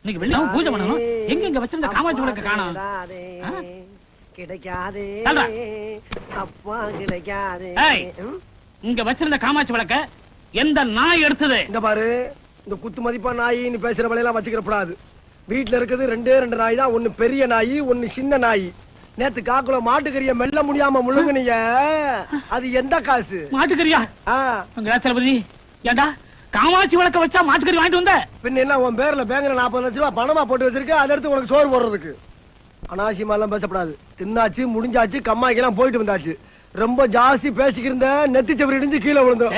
இன்னைக்கு வெள்ளியும் பூஜை பண்ணணும். எங்க இங்க வச்சிருந்த காமாட்சி விளக்க காணோம். கிடைக்காதே அப்பா கிடைக்காதே. இங்க வச்சிருந்த காமாட்சி விளக்க எந்த நாய் எடுத்தது? இந்த பாரு, இந்த குத்து மதிப்பா நாய் நீ பேசுற வலையெல்லாம் வச்சுக்கிறப்படாது. வீட்டுல இருக்குது ரெண்டே நாய் தான். ஒண்ணு பெரிய நாய், ஒண்ணு சின்ன நாய். நேத்து காக்குல மாட்டுக்கறிய மெல்ல முடியாம முழுங்குனீங்க. அது எந்த காசு? மாட்டுக்கறியா? தளபதி, ஏண்டா காமாட்சி விளக்க வச்சா மாட்டுக்கறி வாங்கிட்டு வந்த? பின்ன என்ன உன் பேர்ல பேங்க்ல 40 லட்சம் ரூபாய் பணமா போட்டு வச்சிருக்க, அதை எடுத்து உனக்கு சோறு போடுறதுக்கு. அனாவசியமா எல்லாம் பேசப்படாது. தின்னாச்சு, முடிஞ்சாச்சு, கம்மாய்க்கெல்லாம் போயிட்டு வந்தாச்சு. ரொம்ப ஜாஸ்தி பேசிக்கிருந்த நெத்தி செவரி இடிஞ்சு கீழே விழுந்தோம்.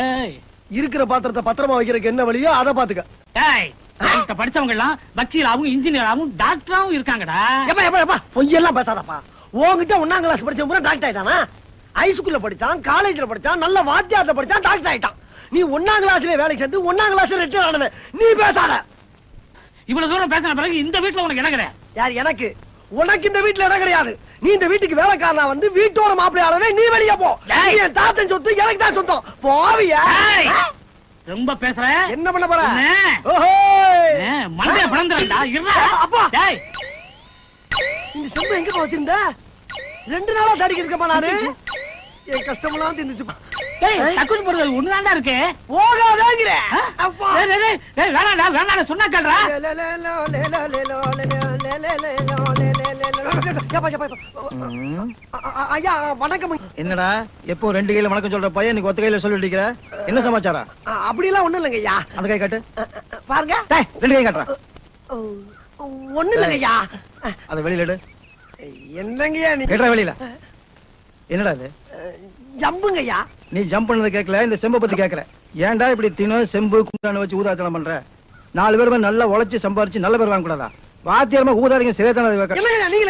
இருக்கிற பாத்திரத்தை பத்திரமா வைக்கிறதுக்கு என்ன வழியோ அதை பாத்துக்க. படிச்சவங்க எல்லாம் வக்கீலாவும் இன்ஜினியராவும் டாக்டராவும் இருக்காங்கடா. பொய்யெல்லாம் பேசாதப்பா. உங்ககிட்ட 1ஆம் கிளாஸ் படிச்ச பூரா டாக்டர் ஆயிட்டானா? ஹைஸ்கூல்ல படிச்சான், காலேஜ்ல படிச்சான், நல்ல வாத்தியார்ல படிச்சான், டாக்டர் ஆயிட்டான். நீ 1ஆம் கிளாஸ்ல வேலைக்கு சேர்ந்து 1ஆம் கிளாஸ்ல ரிட்டையர் ஆனவன். நீ பேசாத. இவ்வளவு தூரம் பேசின பிறகு இந்த வீட்டுல உனக்கு இடம் கிடையாது. யார் எனக்கு? உனக்கு இந்த வீட்டுல இடம் கிடையாது. நீ இந்த வீட்டுக்கு வேலைக்காரனா வந்து வீட்டோட மாப்பிள்ளையாளவே நீ வெளியே போ. என் தாத்தன் சொத்து எனக்கு தான் சொந்தம். போவியா? ரொம்ப பேசுற. என்ன பண்ண போற? மண்டைய பிளந்துறா. அப்பா இந்த சொம்பு எங்க வச்சிருந்த? 2 நாளா தாடிக்கு இருக்கப்பா நானு. என் கஷ்டமெல்லாம் தின்னுச்சுப்பா. தக்குன்னு போறது ஒண்ணுதான்டா இருக்கு. போகாதேங்கிற. வேணாடா வேணாடா சொன்னா கேள்றா. ஐயா வணக்கம். என்னடா எப்போ 2 கையில வணக்கம் சொல்ற பையன் நீ ஒத்த கையில சொல்லிட்டு இருக்கிற? என்ன சமாச்சாரம்? அப்படி எல்லாம் ஒண்ணும் இல்லைங்க ஐயா. அந்த கை காட்டு பாருங்க. 2 கை காட்டுறா. ஒண்ணும் இல்லைங்க ஐயா. அத வெளியில எடு. என்னங்கய்யா நீ? கேட்டா வெளியில. என்னடா இது? ஜம்புங்க ஐயா. நீ ஜம்ப் பண்ணது கேட்கல, இந்த செம்ப பத்தி கேட்கல. ஏன்டா இப்படி தினம் செம்பு குண்டான வச்சு ஊதாத்தனம் பண்ற? 4 பேருமே நல்லா உழைச்சு சம்பாரிச்சு நல்ல பேர் வாங்க கூடாதா? வாத்தியாரமா ஊதாரிங்க சிறைத்தான நீங்க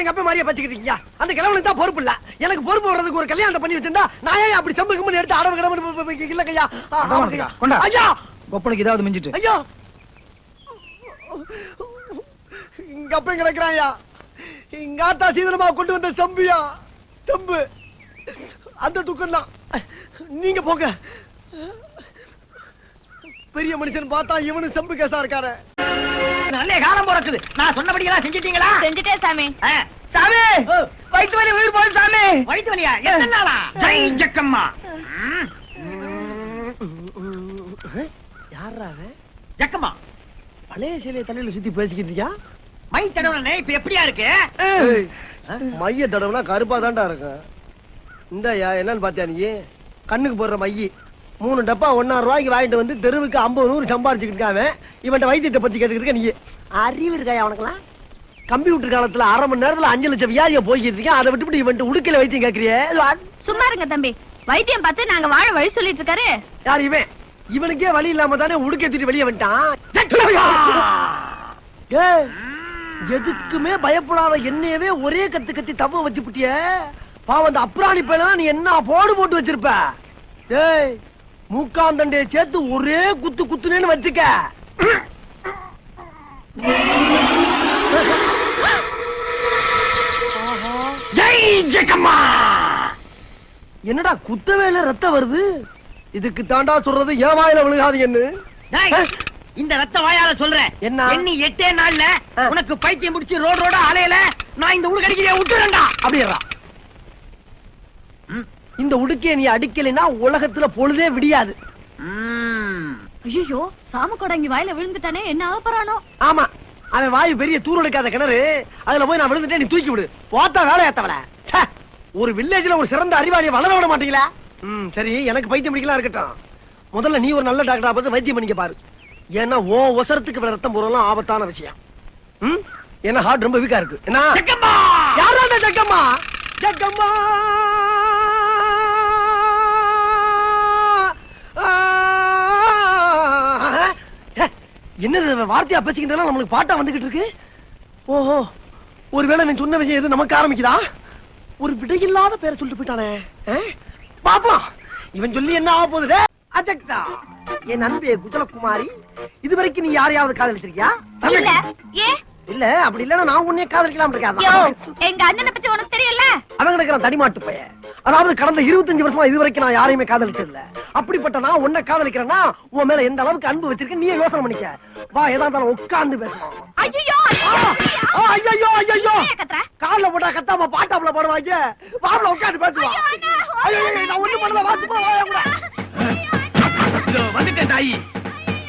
எங்க அப்பா மாதிரியே பச்சுக்கிட்டீங்க. அந்த கிழவனுக்கு தான் பொறுப்பு இல்ல. எனக்கு பொறுப்பு வர்றதுக்கு ஒரு கல்யாணம் பண்ணி வச்சிருந்தா நான் ஏன் அப்படி சம்பு கம்பெனி எடுத்து அடவு கிடவு இல்லையா? கொண்டா ஐயா ஒப்பனுக்கு ஏதாவது மிஞ்சிட்டு. ஐயா இங்க அப்ப கிடக்குறாயா? இங்க ஆத்தா சீதனமா கொண்டு வந்த சம்பியா சம்பு. அந்த துக்கம் தான். நீங்க போங்க. பெரிய மனுஷன் பார்த்தா இவனு சம்பு கேசா இருக்காரு. நல்ல காலம் பிறக்குது. நான் சொன்னபடி எல்லாம் செஞ்சிட்டீங்களா? செஞ்சுட்டே சாமி. சாமி வயிற்று வலி உயிர் போகுது சாமி. வயிற்று வலியா? எத்தனை நாளா? ஜெய் ஜக்கம்மா. யாரா ஜக்கம்மா? பழைய சிலையை தலையில சுத்தி பேசிக்கிட்டு இருக்கியா? மை தடவை இப்ப எப்படியா இருக்கு? மைய தடவுனா கருப்பா தான்டா இருக்கு. இந்தயா என்னன்னு பாத்தியா நீ? கண்ணுக்கு போடுற மைய 3 டப்பா 1,000 ரூபாய்க்கு வாங்கிட்டு வந்து தெருவுக்கு 50 100 சம்பாரிச்சுக்கிட்டு இருக்காங்க. இவன்ட்ட வைத்தியத்தை பத்தி கேட்டுக்கிட்டு இருக்க. நீ அறிவு இருக்காயா உனக்கெல்லாம்? கம்ப்யூட்டர் காலத்துல 1/2 மணி நேரத்துல 5 லட்சம் வியாதியை போய்கிட்டு இருக்கேன். அதை விட்டுவிட்டு இவன்ட்ட உடுக்கையில வைத்தியம் கேட்கறியே? சும்மா இருங்க தம்பி. வைத்தியம் பார்த்து நாங்க வாழ வழி சொல்லிட்டு இருக்காரு. யார் இவன்? இவனுக்கே வழி இல்லாம தானே உடுக்கை தூக்கி வெளியே வந்துட்டான். எதுக்குமே பயப்படாத என்னையவே ஒரே கத்து கத்தி தவ வச்சு புட்டிய. பாவம் அந்த அப்ராணி பையனா நீ என்ன போட்டு வச்சிருப்ப? டேய் மூக்காந்தண்டைய சேர்த்து ஒரே குத்து குத்துனேன்னு வச்சுக்க. ஜெய் ஜக்கம்மா. என்னடா குத்தவேல ரத்தம் வருது? இதுக்கு தாண்டா சொல்றது ஏன் வாயில விழுகாதீங்கன்னு. இந்த ரத்த வாயால சொல்றேன். என்ன? எண்ணி 8 நாள்ல உனக்கு பைத்தியம் முடிச்சு ரோட அலையில நான் இந்த உடுக்கு அடிக்கிறேன் விட்டுறேன்டா. அப்படியா? இந்த உடுக்கைய நீ அடிக்கலைன்னா உலகத்துல பொழுதே விடியாது. ஐயோ சாம கொடங்கி வாயில விழுந்துட்டானே, என்ன ஆபரானோ? ஆமா, அவன் வாயு பெரிய தூரடிக்காத கிணறு. அதுல போய் நான் விழுந்துட்டேன், நீ தூக்கி விடு. போத்தா வேலையாத்தவள. ஒரு வில்லேஜ்ல ஒரு சிறந்த அறிவாளியை வளர விட மாட்டீங்களா? சரி, எனக்கு பைத்தியம் பிடிக்கலாம் இருக்கட்டும். முதல்ல நீ ஒரு நல்ல டாக்டரா பார்த்து வைத்தியம் பண்ணிக்க பாரு. ஏன்னா ஓ ஒசரத்துக்கு ரத்தம் போறலாம் ஆபத்தான விஷயம். ஏன்னா ஹார்ட் ரொம்ப வீக்கா இருக்கு. என்ன யாரா ஜக்கம்மா? ஜக்கம்மா என்னது வார்த்தையா பேசிக்கிட்டு நம்மளுக்கு பாட்டா வந்துகிட்டு இருக்கு. ஓஹோ, ஒருவேளை நீ சொன்ன விஷயம் எது நமக்கு ஆரம்பிக்குதா? ஒரு விடையில்லாத பேரை சொல்லிட்டு போயிட்டானே. பாப்போம் இவன் சொல்லி என்ன ஆக போகுது. அஜக்தா என் அன்பே குஜலகுமாரி, இதுவரைக்கும் நீ யாரையாவது காதலிச்சிருக்கியா? இல்ல அப்படி இல்லன்னா நான் உன்னைய காதலிக்கலாம் இருக்காது. எங்க அண்ணனை பத்தி உனக்கு தெரியல. அவன் கிடக்குறான் தடிமாட்டு பையன். அதாவது கடந்த 25 வருஷமா இதுவரைக்கும் நான் யாரையுமே காதலிச்சது இல்ல. அப்படிப்பட்ட நான் உன்னை காதலிக்கிறேன்னா உன் மேல எந்த அளவுக்கு அன்பு வச்சிருக்க நீயே யோசனை பண்ணிக்க. வா, ஏதா இருந்தாலும் உட்கார்ந்து பேசலாம். ஐயோ ஐயோ ஐயோ கால்ல போட்டா கத்தாம பாட்டாப்புல போடுவாங்க. வாப்ல உட்கார்ந்து பேசுவா. ஐயோ நான் ஒண்ணு பண்ணல, வாத்து போ கூட. இதோ வந்துட்டேன் தாயி.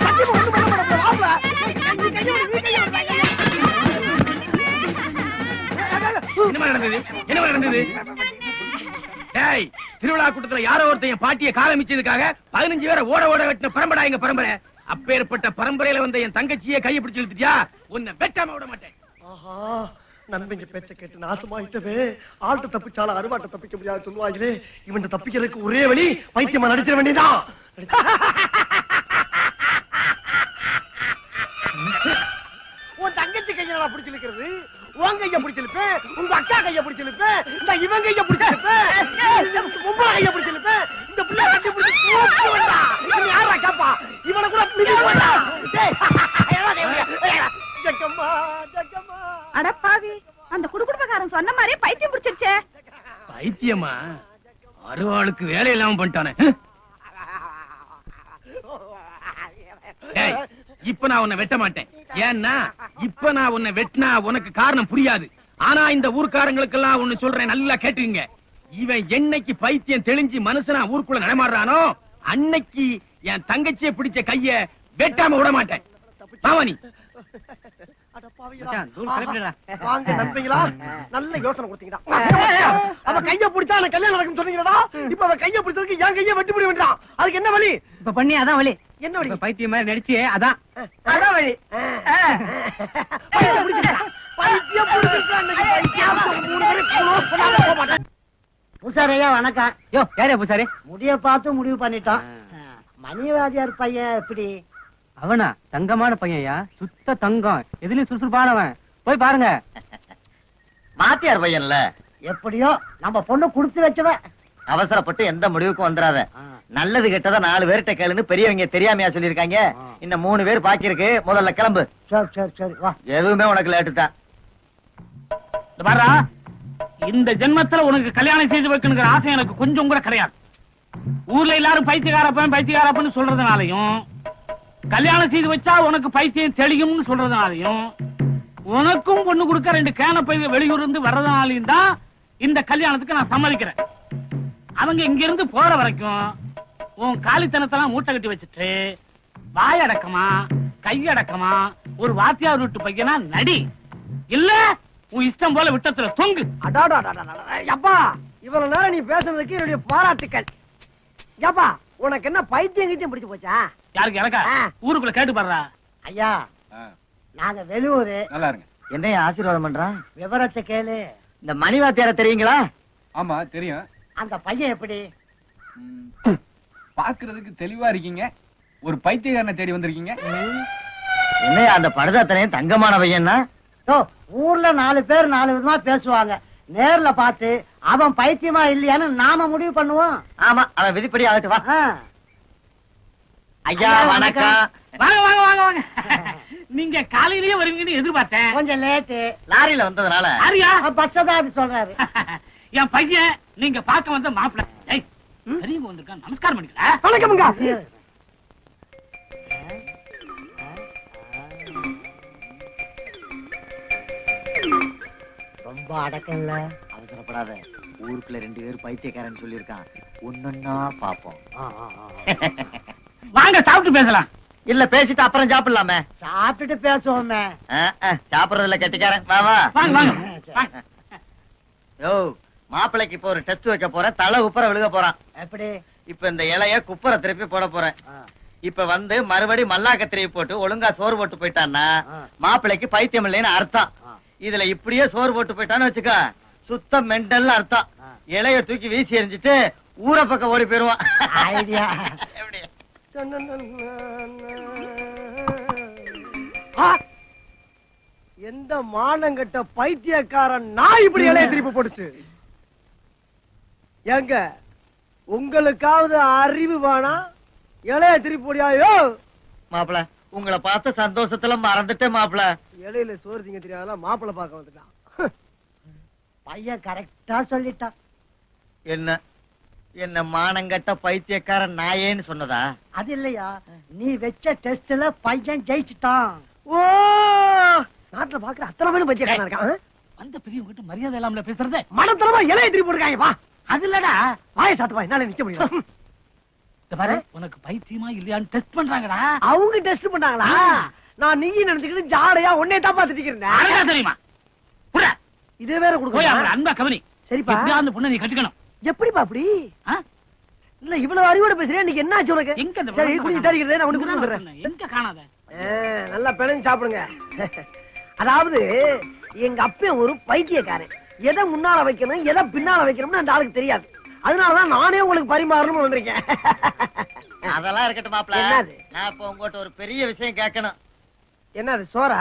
சத்தியமா ஒண்ணு பண்ணல மாட்டேன் வாப்ல. என்ன நடந்தது? என்ன நடந்தது? டேய், திருவிழா கூட்டத்துல யாரோ ஒருத்தன் பாட்டியை காலமிச்சதுக்காக 15 பேரை ஓட ஓட வெட்டின பரம்பரை எங்க பரம்பரை. அப்பேற்பட்ட பரம்பரையில வந்த என் தங்கச்சியை கையை பிடிச்சு இழுத்துட்டியா? உன்னை வெட்டாம விட மாட்டேன். ஆஹா, நண்பங்க பேச்ச கேட்டு நாசமாயிட்டவே. ஆள்கிட்ட தப்பிச்சாலும் அருவாட்ட தப்பிக்க முடியாது சொல்லுவாங்களே. இவன் தப்பிக்கிறதுக்கு ஒரே வழி வைத்தியமா நடிச்சிட வேண்டியதான். உன் தங்கச்சி கையை பிடிச்சிருக்கிறது, உன் கைய பிடிச்சிருப்பேன், உங்க அக்கா கைய பிடிச்சிருப்பேன், இந்த இவன் கைய பிடிச்சிருப்பேன், உங்க கைய பிடிச்சிருப்பேன். இந்த பிள்ளை கட்டி பிடிச்சி யாரா கேப்பா? இவனை கூட ஜக்கம்மா ஜக்கம்மா. அடப்பாவி, அந்த குடுகுடுப்பக்காரன் சொன்ன மாதிரி பைத்தியம் பிடிச்சிருச்சே. பைத்தியமா? அருவாளுக்கு வேலை இல்லாம பண்ணிட்டானே. டேய், இப்ப நான் உன்னை வெட்ட மாட்டேன். ஏன்னா இப்ப நான் உன்னை வெட்டினா உனக்கு காரணம் புரியாது. ஆனா இந்த ஊர்க்காரங்களுக்கெல்லாம் ஒண்ணு சொல்றேன், நல்லா கேட்டுங்க. இவன் என்னைக்கு பைத்தியம் தெளிஞ்சு மனுஷனா ஊருக்குள்ள நடமாடுறானோ அன்னைக்கு என் தங்கச்சியை பிடிச்ச கைய வெட்டாம விட மாட்டேன். பாவனி வாங்க நண்பங்களா, நல்ல யோசனை கொடுத்தீங்கடா. அவ கைய பிடிச்சா எனக்கு கல்யாணம் நடக்கும் சொன்னீங்கடா. இப்ப அவ கைய பிடிச்சதுக்கு என் கைய வெட்டி பிடி வேண்டாம். அதுக்கு என்ன வழி? இப்ப பண்ணி அதான் வழி. என்ன வழி? பைத்தியம் மாதிரி நடிச்சு அதான் வழி. பைத்தியம் பூசாரியா வணக்கம். யோ, யாரே பூசாரி? முடிய பார்த்து முடிவு பண்ணிட்டோம். மணிவாதியார் பையன் எப்படி? அவனா தங்கமான பையன்யா, சுத்த தங்கம், எதுலயும் சுறுசுறுப்பானவன். போய் பாருங்க. மாத்தியார் பையன்ல எப்படியோ நம்ம பொண்ணு குடுத்து வச்சவன். அவசரப்பட்டு எந்த முடிவுக்கும் வந்துடாத. நல்லது கெட்டதா 4 பேர்கிட்ட கேளுன்னு பெரியவங்க தெரியாமையா சொல்லிருக்காங்க. இன்னும் 3 பேர் பாக்கி இருக்கு. முதல்ல கிளம்பு. சரி சரி சரி வா. எதுவுமே உனக்கு லேட்டு தான். பாரா, இந்த ஜென்மத்துல உனக்கு கல்யாணம் செய்து வைக்கணுங்கிற ஆசை எனக்கு கொஞ்சம் கூட கிடையாது. ஊர்ல எல்லாரும் பைத்தியக்காரப்பன்னு சொல்றதுனாலையும், கல்யாணம் செய்து வச்சா உனக்கு பைத்தியம் தெளியும்னு சொல்றதுனாலையும், உனக்கும் பொண்ணு கொடுக்க 2 கேன பைய வெளியூர் இருந்து வர்றதுனாலையும் தான் இந்த கல்யாணத்துக்கு நான் சம்மதிக்கிறேன். அவங்க இங்க இருந்து போற வரைக்கும் உன் காலித்தனத்தெல்லாம் மூட்டை கட்டி வச்சுட்டு வாயடக்கமா கையடக்கமா ஒரு வாத்தியார் வீட்டு பையனா நடி. இல்ல உன் இஷ்டம் போல விட்டத்துல தொங்கு. அப்பா, இவ்வளவு நேரம் நீ பேசுறதுக்கு என்னுடைய பாராட்டுக்கள். ஏப்பா, உனக்கு என்ன பைத்தியம் கிட்டியம் பிடிச்சு போச்சா? யாருக்கு எனக்கா? ஊருக்குள்ள கேட்டு பாடுறா. ஐயா, நாங்க வெளியூரு. நல்லா இருங்க. என்னைய ஆசீர்வாதம் பண்றான்? விவரத்தை கேளு. இந்த மணிவாத்தியார தெரியுங்களா? ஆமா தெரியும். அந்த பையன் எப்படி? பாக்குறதுக்கு தெளிவா இருக்கீங்க. ஒரு பைத்தியக்காரனை தேடி வந்திருக்கீங்க. என்னையா அந்த படுதாத்தனையும் தங்கமான பையன்னா? ஊர்ல 4 பேர் 4 விதமா பேசுவாங்க. நேர்ல பார்த்து அவன் பைத்தியமா இல்லையான்னு நாம முடிவு பண்ணுவோம். ஆமா, அவன் விதிப்படி ஆகட்டு. வா. ஐயா வணக்கம். வாங்க வாங்க வாங்க வாங்க. நீங்க காலையிலேயே வருவீங்கன்னு எதிர்பார்த்தேன். கொஞ்சம் லேட்டு. லாரியில வந்ததுனால. ஆரியா? பச்சதா அப்படி சொல்றாரு. என் பையன் நீங்க பார்க்க வந்த மாப்பிள்ளை. பெரியவங்க வந்திருக்கான், நமஸ்காரம் பண்ணிக்கல. வணக்கம்ங்க. ரொம்ப அடக்கம் இல்ல. அவசரப்படாத. ஊருக்குள்ள 2 பேர் பைத்தியக்காரன் சொல்லிருக்கான். ஒன்னொன்னா பாப்போம். வாங்க சாப்பிட்டு பேசலாம். இல்ல பேசிட்டு அப்புறம் சாப்பிடலாமே. சாப்பிட்டுட்டு பேசுவோமே. சாப்பிடுறதுல கெட்டிக்காரன். வா வா. வாங்க வாங்க. யோ, மாப்பிளைக்கு இப்ப ஒரு டெஸ்ட் வைக்க போறேன். தலை உப்பர விழுக போறான். எப்படி? இப்ப இந்த இலைய குப்பரை திருப்பி போட போறேன். இப்ப வந்து மறுபடி மல்லாக்க திருப்பி போட்டு ஒழுங்கா சோறு போட்டு போயிட்டான்னா மாப்பிளைக்கு பைத்தியம் இல்லைன்னு அர்த்தம். இதுல இப்படியே சோறு போட்டு போயிட்டான்னு வச்சுக்க, சுத்த மெண்டல் அர்த்தம். இலைய தூக்கி வீசி எறிஞ்சிட்டு ஊரை பக்கம் ஓடி போயிருவான். ஐடியா. எப்படி? எந்த மானங்கட்ட பைத்தியக்காரன் நான் இப்படி இலைய திருப்பி போடுச்சு? ஏங்க, உங்களுக்காவது அறிவு வேணா? இலைய திருப்பி போடியாயோ? மாப்பிள, உங்களை பார்த்த சந்தோஷத்துல மறந்துட்டேன் மாப்பிள. இலையில சோறு திங்க தெரியாத மாப்பிளை பார்க்க வந்துட்டான். பையன் கரெக்டா சொல்லிட்டான். என்ன என்ன மானங்கட்ட பைத்தியக்காரன் நாயேன்னு சொன்னதா? அது இல்லையா, நீ வச்ச டெஸ்ட்ல பையன் ஜெயிச்சுட்டான். ஓ, நாட்டுல பாக்குற அத்தனை பேரும் பைத்தியக்காரனா இருக்கான். வந்த பெரியவங்க கிட்ட மரியாதை இல்லாமல பேசுறதே. மனத்தனமா இலையை திருப்பி போட்டுருக்காங்க. வா, அது இல்லடா. வாயை சாத்துவா, என்னால நிக்க முடியும். இந்த பாரு, உனக்கு பைத்தியமா இல்லையான்னு டெஸ்ட் பண்றாங்கடா. அவங்க டெஸ்ட் பண்ணாங்களா? நான் நீங்க நினைச்சுக்கிட்டு ஜாடையா உன்னை தான் பாத்துட்டு அழகா இருக்கேன். தெரியுமா? புடா. இதே வேற போய் அவளை கொடுக்க. அன்பா கவனி. சரிப்பா. எப்படியா அந்த பொண்ணை நீ கட்டிக்கணும். எப்படிப்பா அப்படி? ஆ? இல்ல இவ்வளவு அறிவோட பேசுறேன், இன்னைக்கு என்ன ஆச்சு உனக்கு? எங்க இந்த சரி, விளம்பரம் குடிச்சு காணாத? தரிக்கிறேன், நான் உனக்கு குடிச்சு வந்துடுறேன். எங்க காணாத? நல்லா பிணைஞ்சு சாப்பிடுங்க. அதாவது எங்க அப்பன் ஒரு பைத்தியக்காரன். எதை முன்னால வைக்கணும் எதை பின்னால வைக்கணும்னு அந்த ஆளுக்கு தெரியாது. அதனாலதான் நானே உங்களுக்கு பரிமாறணும்னு வந்திருக்கேன். அதெல்லாம் இருக்கட்டும் மாப்பிள. என்னது? நான் இப்ப உங்ககிட்ட ஒரு பெரிய விஷயம் கேட்கணும். என்னது, சோறா?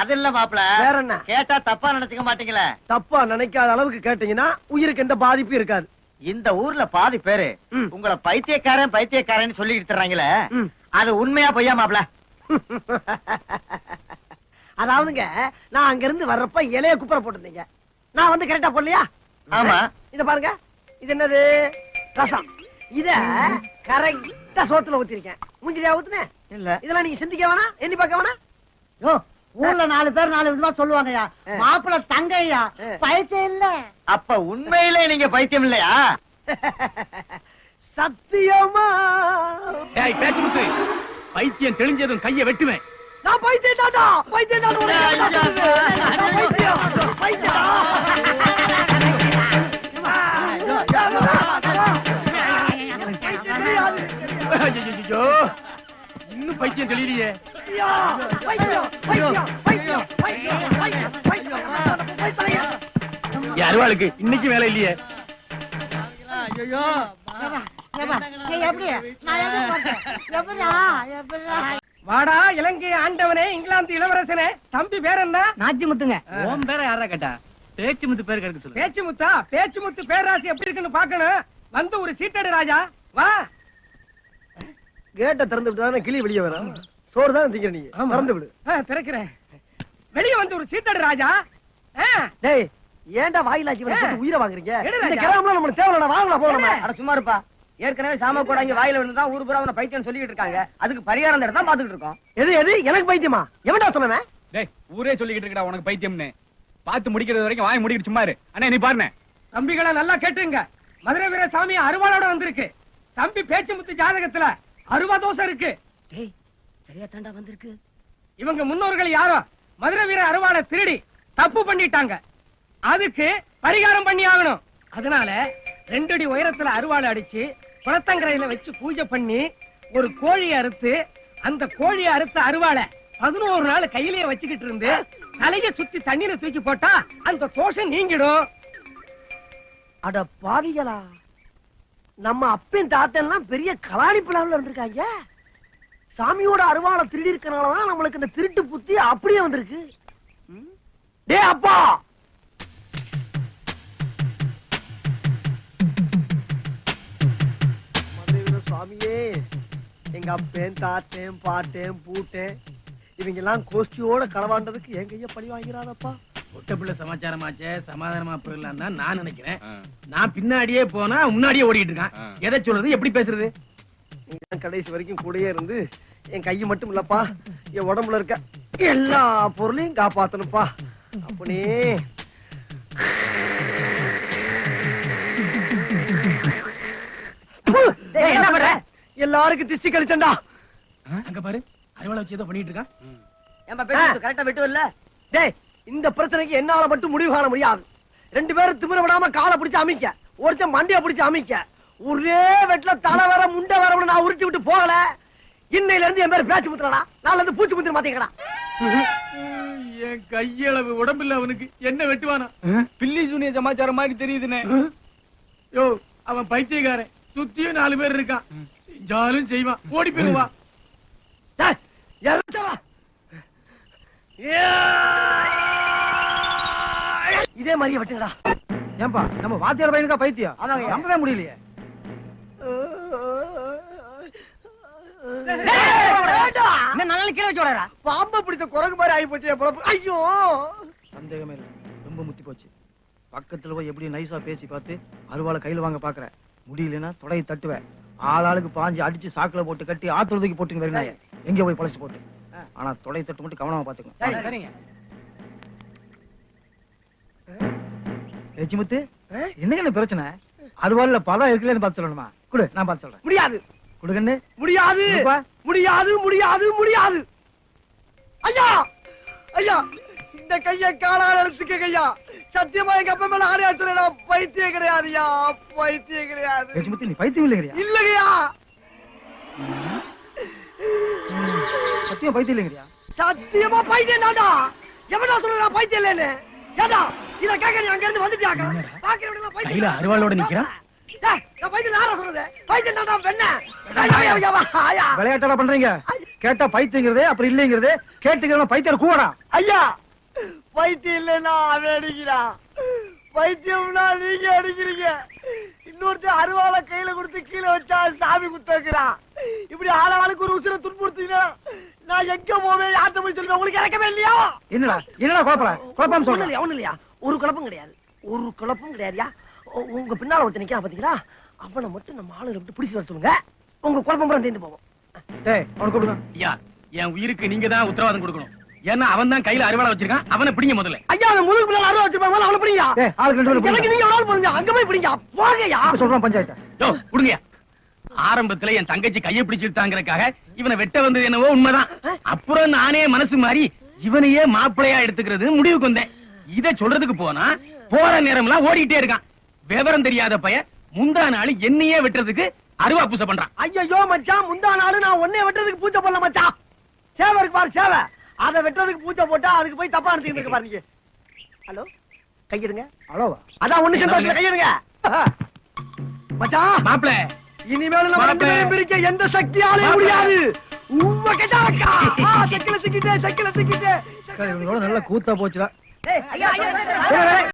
அது இல்ல மாப்பிள. வேற என்ன? கேட்டா தப்பா நினைச்சுக்க மாட்டீங்களே? தப்பா நினைக்காத அளவுக்கு கேட்டீங்கன்னா உயிருக்கு எந்த பாதிப்பும் இருக்காது. இந்த ஊர்ல பாதி பேரு ம். உங்களை பைத்தியக்காரன் பைத்தியக்காரன் சொல்லிட்டு தர்றாங்களே, ம். அது உண்மையா பொய்யா மாப்பிள? அதாவதுங்க, நான் அங்க இருந்து வர்றப்ப இலைய குப்புற போட்டிருந்தீங்க. நான் வந்து கரெக்டா போடலையா? ஆமா. இத பாருங்க, இது என்னது? ரசம். இத கரெக்டா சோத்துல ஊத்திருக்கேன். மூஞ்சிலியா ஊத்துனேன்? இல்ல. இதெல்லாம் நீங்க சிந்திக்க வேணாம், எண்ணி பார்க்க வேணாம். யோ, ஊர்ல 4 பேர் 4 விதமா சொல்லுவாங்கய்யா. மாப்பிள்ள தங்கையா, பைத்தியம் இல்ல. அப்ப உண்மையிலே நீங்க பைத்தியம் இல்லையா? சத்தியமா டேய் பேச்சு முத்து, பைத்தியம் தெளிஞ்சதும் கைய வெட்டுவேன். நான் பைத்தியம் தாண்டா, பைத்தியம் தாண்டா, பைத்தியம், பைத்தியம். ஐயையோ, இன்னும் பைத்தியம் தெளியலையே. என் அருவாளுக்கு இன்னைக்கு வேலை இல்லையே. ஐயோ, வாடா இலங்கை ஆண்டவனே, இங்கிலாந்து இளவரசனே, தம்பி பேர் என்ன? நாச்சிமுத்துங்க. உன் பேரை யாரா கேட்டா? பேச்சுமுத்து பேர் கிடைக்க சொல்லு. பேச்சு முத்தா? பேச்சு முத்து பேராசி எப்படி இருக்குன்னு பாக்கணும். வந்து ஒரு சீட்டடு ராஜா, வா. கேட்ட திறந்து விட்டு கிளி வெளியே வரும். சோறு தான் திங்கிற நீ, திறந்து விடு. திறக்கிறேன். வெளியே வந்து ஒரு சீட்டடு ராஜா. டேய், ஏன்டா வாயிலாக்கி வந்து உயிரை வாங்குறீங்க? இந்த கிராமம்ல நம்மளுக்கு தேவையில்லடா, வாங்கலாம் போகலாம். அட சும்மா இருப்பா. ஏற்கனவே சாம கூட இங்க வாயில விழுந்தா ஊர் பூரா உன பைத்தியம் சொல்லிட்டு இருக்காங்க. அதுக்கு பரிகாரம் தேட தான் பாத்துக்கிட்டு இருக்கோம். எது எது எனக்கு பைத்தியமா? எவன்டா சொன்னவன்? டேய், ஊரே சொல்லிக்கிட்டு இருக்கடா உனக்கு பைத்தியம்னு. பார்த்து முடிக்கிறது வரைக்கும் வாய் முடிக்கிட்டு சும்மா இரு. அண்ணே நீ பாருண்ணே. தம்பிகளா நல்லா கேட்டுங்க. மதுரை வீர சாமி அருவாளோட வந்திருக்கு. தம்பி பேச்சு முத்து ஜாதகத்துல அருவா தோசை இருக்கு. டேய், சரியா தாண்டா வந்திருக்கு. இவங்க முன்னோர்கள் யாரோ மதுரை வீர அருவாளை திருடி தப்பு பண்ணிட்டாங்க. அதுக்கு பரிகாரம் பண்ணி ஆகணும். அதனால 2 அடி உயரத்துல அருவாளை அடிச்சு குளத்தங்கரையில வச்சு பூஜை பண்ணி ஒரு கோழியை அறுத்து, அந்த கோழியை அறுத்த அருவாளை 11 நாள் கையிலேயே வச்சுக்கிட்டு இருந்து தலைய சுத்தி தண்ணீரை தூக்கி போட்டா அந்த தோஷம் நீங்கிடும். அட பாவிகளா, நம்ம அப்பன் தாத்தெல்லாம் பெரிய கலாணி பிளான்ல இருந்திருக்காங்க. சாமியோட அருவாளை திருடி இருக்கனாலதான் நம்மளுக்கு இந்த திருட்டு புத்தி அப்படியே வந்திருக்கு. டே அப்பா, சுவாமியே, எங்க அப்பேன் தாத்தேன் பாட்டேன் பூட்டேன் இவங்க எல்லாம் கோஷ்டியோட களவாண்டதுக்கு என் கைய பழி வாங்கிறாதப்பா. ஒட்டப்பிள்ள சமாச்சாரமாச்சே, சமாதானமா போயிடலாம் தான் நான் நினைக்கிறேன். நான் பின்னாடியே போனா முன்னாடியே ஓடிட்டு இருக்கான். எதை சொல்றது, எப்படி பேசுறது? நீங்க கடைசி வரைக்கும் கூடயே இருந்து என் கையை மட்டும் இல்லப்பா, என் உடம்புல இருக்க எல்லா பொருளையும் காப்பாத்தணும்ப்பா. அப்படியே என்ன பண்ற? எல்லாருக்கும் திஷ்டி கழிச்சண்டா. அங்க பாரு, அருவாளை வச்சு ஏதோ பண்ணிட்டு இருக்கான். ஏம்பா பேச்சு கரெக்டா வெட்டு இல்ல? டேய், இந்த பிரச்சனைக்கு என்னால மட்டும் முடிவு காண முடியாது. 2 பேரும் திமிர விடாம காலை பிடிச்சு அமைக்க, ஒருத்தன் மண்டைய பிடிச்சு அமைக்க. ஒரே வெட்ல தலை வர முண்டை வரவன நான் உருட்டி விட்டு போகல. இன்னையில இருந்து என் பேர் பேச்சு முத்துறடா, நாளைல இருந்து பூச்சி முத்திர மாத்திக்கடா. என் கையளவு உடம்பில்ல அவனுக்கு என்ன வெட்டுவானா? பில்லி சூனிய சமாச்சாரம் மாதிரி தெரியுதுண்ணே. யோ, அவன் பைத்தியக்காரன். சுத்தியும் 4 பேர் இருக்கான். செஞ்சாலும் செய்வான். ஓடி போயிருவா. டேய், எறட்ட வா. இதே மாதிரியே வெட்டுங்கடா. ஏன்பா, நம்ம வாத்தியார் பையனுக்கா பைத்தியம்? ஆமாங்க. நம்பவே முடியலையே. பாம்பை பிடிச்ச குரங்கு மாதிரி ஆகி போச்சு என் பொழப்பு. ஐயோ, சந்தேகமே இல்லை, ரொம்ப முத்தி போச்சு. பக்கத்துல போய் எப்படி நைஸா பேசி பார்த்து அருவாளை கையில வாங்க பாக்குற. முடியலன்னா தொடையை தட்டுவேன். ஆளாளுக்கு பாஞ்சு அடிச்சு சாக்குல போட்டு கட்டி ஆத்துறதுக்கு போட்டுங்க வேற எங்க போய் பழச்சு போட்டு. ஆனா தொடை தட்டு மட்டும் கவனமா பாத்துக்கணும். சரிங்க. லட்சுமித்து என்ன பிரச்சனை? அருவாள்ல பழம் இருக்குல்லன்னு பார்த்து சொல்லணுமா? குடு, நான் பார்த்து சொல்றேன். முடியாது குடுகண்ணு. முடியாது என்னப்பா? முடியாது முடியாது முடியாது. ஐயா ஐயா, இந்த கைய காலால எடுத்துக்க கையா. சத்தியமா எங்க அப்பா மேல ஆணையாச்சுனா பைத்தியம் கிடையாதுயா, பைத்தியம் கிடையாது. லட்சுமித்து நீ பைத்தியம் இல்லைங்கறியா? இல்லையா, சத்தியம் பைத்தியம் இல்லைங்கறியா? சத்தியமா பைத்தியம் தான்டா. எவனா சொல்றா பைத்தியம் இல்லன்னு? ஏடா இத கேக்க நீ அங்க இருந்து வந்துட்டியாக்க? பாக்குறவங்க பைத்தியம். கையில அருவாளோட நிக்கிறான். டேய், நான் பைத்தியம் யாரா சொல்றது? பைத்தியம் தான்டா வெண்ண. ஐயா விளையாட்டா பண்றீங்க. கேட்டா பைத்தியங்கிறதே அப்புறம் இல்லைங்கிறதே. கேட்டுக்கிறவன பைத்தியம் கூவடா. ஐயா, பைத்தியம் இல்லன்னா அவன் அடிக்கிறான், பைத்தியம்னா நீங்க அடிக்கிறீங்க. இன்னொருத்தர் அருவாளை கையில கொடுத்து கீழே வச்சா சாமி குத்துக்கிறான். இப்படி ஆளாளுக்கு ஒரு உசுரை துன்புறுத்தீங்கன்னா நான் எங்க போவேன், யார்கிட்ட போய் சொல்லுவேன்? உங்களுக்கு இறக்கவே இல்லையா? என்னடா என்னடா குழப்பம் சொல்றேன். ஒண்ணு இல்லையா, ஒரு குழப்பம் கிடையாது, ஒரு குழப்பம் கிடையாதுயா. உங்க பின்னால ஒருத்தர் நிக்கிறான் பாத்தீங்களா, அவனை மட்டும் நம்ம ஆளுகளை விட்டு பிடிச்சு வர சொல்லுங்க. உங்க குழப்பம் பூரா தீர்ந்து போவோம். டேய் அவனுக்கு கொடுங்க. ஐயா, என் உயிருக்கு நீங்க தான் உத்தரவாதம் கொடுக்கணும். ஏன்னா அவன் தான் கையில அருவாளை வச்சிருக்கான். அவனை பிடிங்க முதல்ல. ஐயா, அவன் முதுகு பின்னால அருவா வச்சிருப்பாங்க, அவனை பிடிங்க. டேய் ஆளுக்கு ரெண்டு பேரும் எனக்கு நீங்க ஒரு ஆள் போடுங்க, அங்க போய் பிடிங்க. போங்கயா சொல்றான் பஞ்சாயத்து. யோ, கொடுங்க. ஆரம்பத்துல என் தங்கச்சி கையை பிடிச்சிட்டாங்கறக்காக இவனை வெட்ட வந்தது என்னவோ உண்மைதான். அப்புறம் நானே மனசு மாறி இவனையே மாப்பிளையா எடுத்துக்கிறது முடிவுக்கு வந்தேன். இத சொல்றதுக்கு போனா போற நேரம்லாம் ஓடிட்டே இருக்கான். விவரம் தெரியாத பையன் முந்தா நாள் என்னையே வெட்டுறதுக்கு அருவா பூசை பண்றான். ஐயோ மச்சான், முந்தா நாள் நான் ஒன்னே வெட்டுறதுக்கு பூஜை பண்ணல மச்சான். சேவை இருக்கு பாரு, சேவை. அதை வெட்டுறதுக்கு பூஜை போட்டா அதுக்கு போய் தப்பா எடுத்துக்கிட்டு இருக்கு பாருங்க. ஹலோ, கையிடுங்க. அவ்வளவா? அதான் ஒண்ணு சேர்ந்து கையிடுங்க மச்சான். மாப்பிள, இனிமேல் நம்ம ரெண்டு பேரையும் பிரிக்க எந்த சக்தியாலையும் முடியாது. உம்ம கிட்ட வைக்கா. சக்கில சிக்கிட்டே, சக்கில சிக்கிட்டே. இவங்களோட நல்ல கூத்தா போச்சுடா. ஐயா, ஐயா, ஐயா, ஐயா.